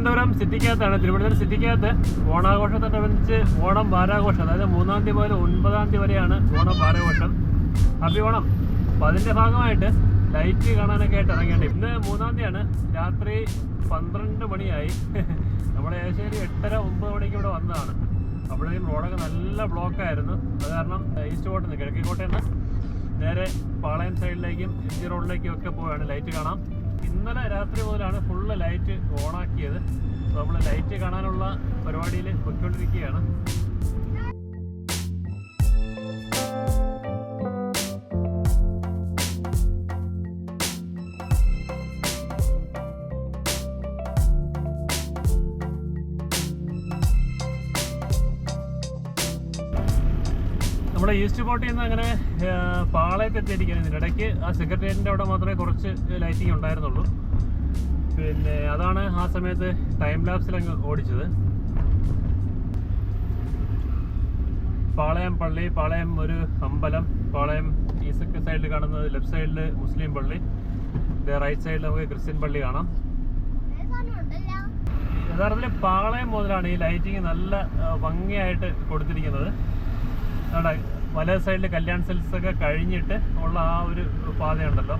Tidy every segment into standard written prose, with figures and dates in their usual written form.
തിരുവനന്തപുരം സിറ്റിക്കകത്താണ്. തിരുവനന്തപുരം സിറ്റിക്കകത്ത് ഓണാഘോഷത്തോടനുബന്ധിച്ച് ഓണം വാരാഘോഷം, അതായത് 3-ാം തീയതി മുതൽ 9-ാം തീയതി വരെയാണ് ഓണം വാരാഘോഷം, ഹാപ്പി ഓണം. അപ്പം അതിൻ്റെ ഭാഗമായിട്ട് ലൈറ്റ് കാണാനൊക്കെ ആയിട്ട് ഇറങ്ങിയിട്ട് ഇന്ന് 3-ാം തീയതിയാണ്. രാത്രി 12 മണിയായി. നമ്മൾ ഏകദേശം 8:30-9 മണിക്ക് ഇവിടെ വന്നതാണ്. അപ്പോഴേക്കും റോഡൊക്കെ നല്ല ബ്ലോക്കായിരുന്നു. അത് കാരണം ഈസ്റ്റ് കോട്ടയിൽ നിന്ന് കിഴക്കേക്കോട്ടയിൽ നിന്ന് നേരെ പാളയം സൈഡിലേക്കും എം ജി റോഡിലേക്കും ഒക്കെ പോവാണ് ലൈറ്റ് കാണാം. ഇന്നലെ രാത്രി മുതലാണ് ഫുള്ള് ലൈറ്റ് ഓണാക്കിയത്. നമ്മൾ ലൈറ്റ് കാണാനുള്ള പരിപാടിയിൽ പൊയ്ക്കൊണ്ടിരിക്കുകയാണ്. നമ്മുടെ ഈസ്റ്റ് കോട്ടയിൽ നിന്ന് അങ്ങനെ പാളയൊക്കെ എത്തിയിരിക്കുന്നത്. ഇതിനിടയ്ക്ക് ആ സെക്രട്ടേറിയറ്റിൻ്റെ അവിടെ മാത്രമേ കുറച്ച് ലൈറ്റിംഗ് ഉണ്ടായിരുന്നുള്ളൂ. പിന്നെ അതാണ് ആ സമയത്ത് ടൈം ലാപ്സിലങ്ങ് ഓടിച്ചത്. പാളയം പള്ളി, പാളയം ഒരു അമ്പലം, പാളയം ഈ സൈഡിൽ കാണുന്നത് ലെഫ്റ്റ് സൈഡിൽ മുസ്ലിം പള്ളി, റൈറ്റ് സൈഡിൽ നമുക്ക് ക്രിസ്ത്യൻ പള്ളി കാണാം. യഥാർത്ഥത്തിൽ പാളയം മുതലാണ് ഈ ലൈറ്റിങ് നല്ല ഭംഗിയായിട്ട് കൊടുത്തിരിക്കുന്നത്. വലത് സൈഡിൽ കല്യാൺ സെൽസ് ഒക്കെ കഴിഞ്ഞിട്ട് ഉള്ള ആ ഒരു പാതയുണ്ടല്ലോ.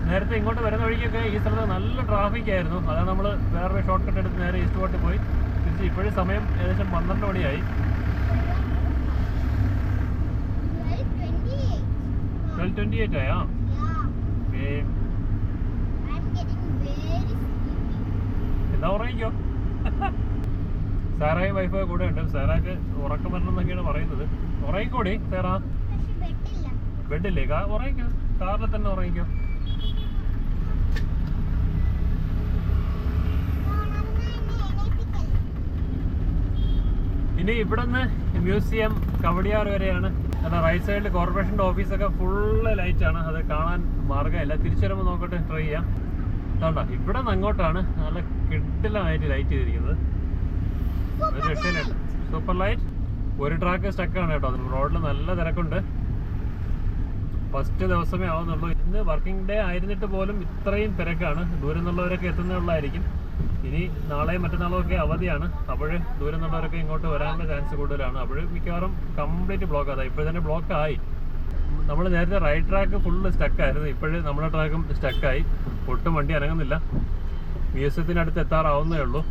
നേരത്തെ ഇങ്ങോട്ട് വരുന്ന വഴിക്കൊക്കെ ഈ സ്ഥലത്ത് നല്ല ട്രാഫിക് ആയിരുന്നു. അതാണ് നമ്മൾ വേറൊരു ഷോർട്ട് കട്ട് എടുത്ത് നേരെ ഈസ്റ്റ് കോട്ട് പോയി തിരിച്ച്. ഇപ്പോഴും സമയം ഏകദേശം 12 മണിയായി. 12:28 ആയാ? എന്നാ ഉറങ്ങിക്കോ. സാറായും വൈഫൊക്കെ കൂടെ ഉണ്ട്. സാറാക്ക് ഉറക്കം വരണം എന്നൊക്കെയാണ് പറയുന്നത്. ഉറങ്ങിക്കോടി സാറാ. ബെഡില്ലേ? ഉറങ്ങിക്കോ, കാറിൽ തന്നെ ഉറങ്ങിക്കോ. ഇനി ഇവിടെ നിന്ന് മ്യൂസിയം കവടിയാർ വരെയാണ്. കാരണം റൈറ്റ് സൈഡിൽ കോർപ്പറേഷൻ്റെ ഓഫീസൊക്കെ ഫുള്ള് ലൈറ്റാണ്. അത് കാണാൻ മാർഗ്ഗമില്ല. തിരിച്ചു വരുമ്പോൾ നോക്കട്ടെ, ട്രൈ ചെയ്യാം. അതുകൊണ്ടാ ഇവിടെ നിന്ന് അങ്ങോട്ടാണ് നല്ല കിടിലമായിട്ട് ലൈറ്റ് ചെയ്തിരിക്കുന്നത്. ഒരു രക്ഷയിലുണ്ട്. Super light. ഒരു ട്രാക്ക് സ്റ്റക്കാണ് കേട്ടോ. റോഡിൽ നല്ല തിരക്കുണ്ട്. ഫസ്റ്റ് ദിവസമേ ആവുന്നുള്ളൂ. ഇന്ന് വർക്കിംഗ് ഡേ ആയിരുന്നിട്ട് പോലും ഇത്രയും തിരക്കാണ്. ദൂരം നിന്നുള്ളവരൊക്കെ എത്തുന്നുള്ളതായിരിക്കും. ഇനി നാളെയും മറ്റന്നാളും ഒക്കെ അവധിയാണ്. അപ്പോഴേ ദൂരം നിന്നുള്ളവരൊക്കെ ഇങ്ങോട്ട് വരാനുള്ള ചാൻസ് കൂടുതലാണ്. അപ്പോഴും മിക്കവാറും കംപ്ലീറ്റ് ബ്ലോക്ക് ആയി. ഇപ്പോൾ തന്നെ ബ്ലോക്ക് ആയി. നമ്മൾ നേരത്തെ റൈറ്റ് ട്രാക്ക് ഫുള്ള് സ്റ്റക്കായിരുന്നു. ഇപ്പോഴും നമ്മുടെ ട്രാക്കും സ്റ്റക്കായി. ഒട്ടും വണ്ടി അനങ്ങുന്നില്ല. മ്യൂസിയത്തിനടുത്ത് എത്താറാവുന്നേ ഉള്ളൂ.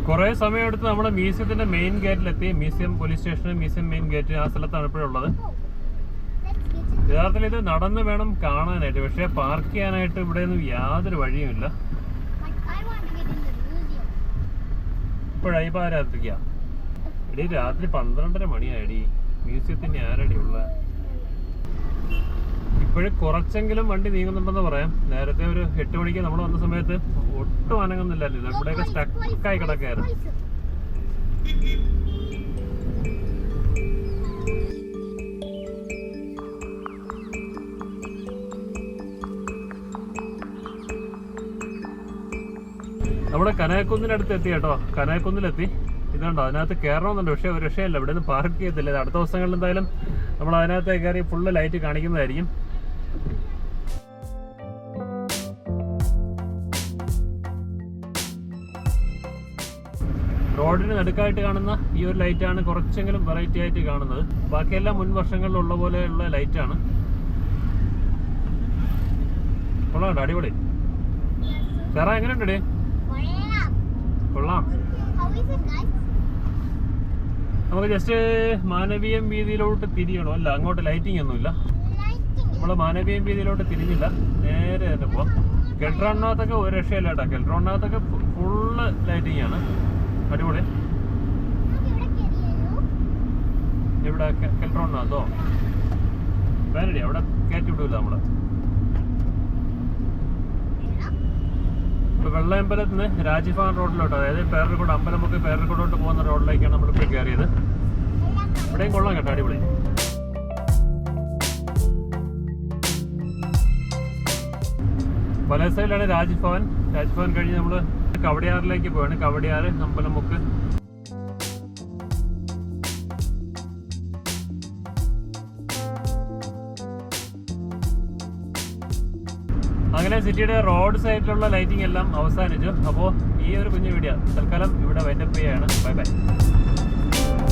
കുറേ സമയമെടുത്ത് നമ്മുടെ മ്യൂസിയത്തിൻ്റെ മെയിൻ ഗേറ്റിലെത്തി. Museum police station, museum main gate ആ സ്ഥലത്താണ് ഇപ്പോഴുള്ളത്. യഥാർത്ഥത്തിൽ ഇത് നടന്ന് വേണം കാണാനായിട്ട്. പക്ഷേ പാർക്ക് ചെയ്യാനായിട്ട് ഇവിടെ ഒന്നും യാതൊരു വഴിയുമില്ല. ഇപ്പോഴായി പാരാത്തിക്ക എടീ, രാത്രി 12:30 മണിയായിടി. മ്യൂസിയത്തിൻ്റെ ആരടിയുള്ള ഇപ്പോഴും കുറച്ചെങ്കിലും വണ്ടി നീങ്ങുന്നുണ്ടെന്ന് പറയാം. നേരത്തെ ഒരു 8 മണിക്ക് നമ്മൾ വന്ന സമയത്ത് ഒട്ടും അനങ്ങുന്നില്ലായിരുന്നു. ഇവിടെയൊക്കെ സ്റ്റക്കായി കിടക്കായിരുന്നു. നമ്മുടെ കനകക്കുന്നിനടുത്ത് എത്തി കേട്ടോ. കനകക്കുന്നിലെത്തി. ഇതുണ്ടോ, അതിനകത്ത് കയറണമെന്നുണ്ട്. പക്ഷേ ഒരു രക്ഷയില്ല. ഇവിടെ നിന്ന് പാർക്ക് ചെയ്യത്തില്ല. അടുത്ത ദിവസങ്ങളിൽ എന്തായാലും നമ്മൾ അതിനകത്ത് കയറി ഫുള്ള് ലൈറ്റ് കാണിക്കുന്നതായിരിക്കും. റോഡിന് നടുക്കായിട്ട് കാണുന്ന ഈ ഒരു ലൈറ്റാണ് കുറച്ചെങ്കിലും വെറൈറ്റി ആയിട്ട് കാണുന്നത്. ബാക്കിയെല്ലാം മുൻ വർഷങ്ങളിലുള്ള പോലെയുള്ള ലൈറ്റാണ്. കൊള്ളാം, അടിപൊളി. സാറാ എങ്ങനെയുണ്ടേ? കൊള്ളാം. നമുക്ക് ജസ്റ്റ് മാനവീയം വീതിയിലോട്ട് തിരിയണോ? അല്ല, അങ്ങോട്ട് ലൈറ്റിംഗ് ഒന്നുമില്ല. നമ്മൾ മാനവീയം വീതിയിലോട്ട് തിരിഞ്ഞില്ല, നേരെ തന്നെ പോവാം. കെൽട്രോണിനകത്തൊക്കെ ഒരു രക്ഷയില്ല കേട്ടോ. കെൽട്രോണിനകത്തൊക്കെ ഫുള്ള് ലൈറ്റിംഗ് ആണ്. അടിപൊളി. ഇവിടെ കെൽട്രോണിനകത്തോ വേനടി അവിടെ കയറ്റി വിടൂല നമ്മള്. ഇപ്പോൾ വെള്ളയമ്പലത്ത് നിന്ന് രാജീഫാൻ റോഡിലോട്ട്, അതായത് പേരൂർക്കോട് അമ്പലമൊക്കെ പേരൂർക്കോടോട്ട് പോകുന്ന റോഡിലേക്കാണ് നമ്മളിപ്പോൾ കയറിയത്. ഇവിടെയും കൊള്ളാം കേട്ടോ, അടിപൊളി. വലത് സൈഡിലാണ് രാജ്ഭവൻ. രാജ്ഭവൻ കഴിഞ്ഞ് നമ്മൾ കവടിയാറിലേക്ക് പോവാണ്. കവടിയാർ അമ്പലമുക്ക്. അങ്ങനെ സിറ്റിയുടെ റോഡ് സൈഡിലുള്ള ലൈറ്റിംഗ് എല്ലാം അവസാനിച്ചു. അപ്പോൾ ഈ ഒരു കുഞ്ഞു വീഡിയോ തൽക്കാലം ഇവിടെ വൈൻഡപ്പ് ചെയ്യുകയാണ്. Bye bye.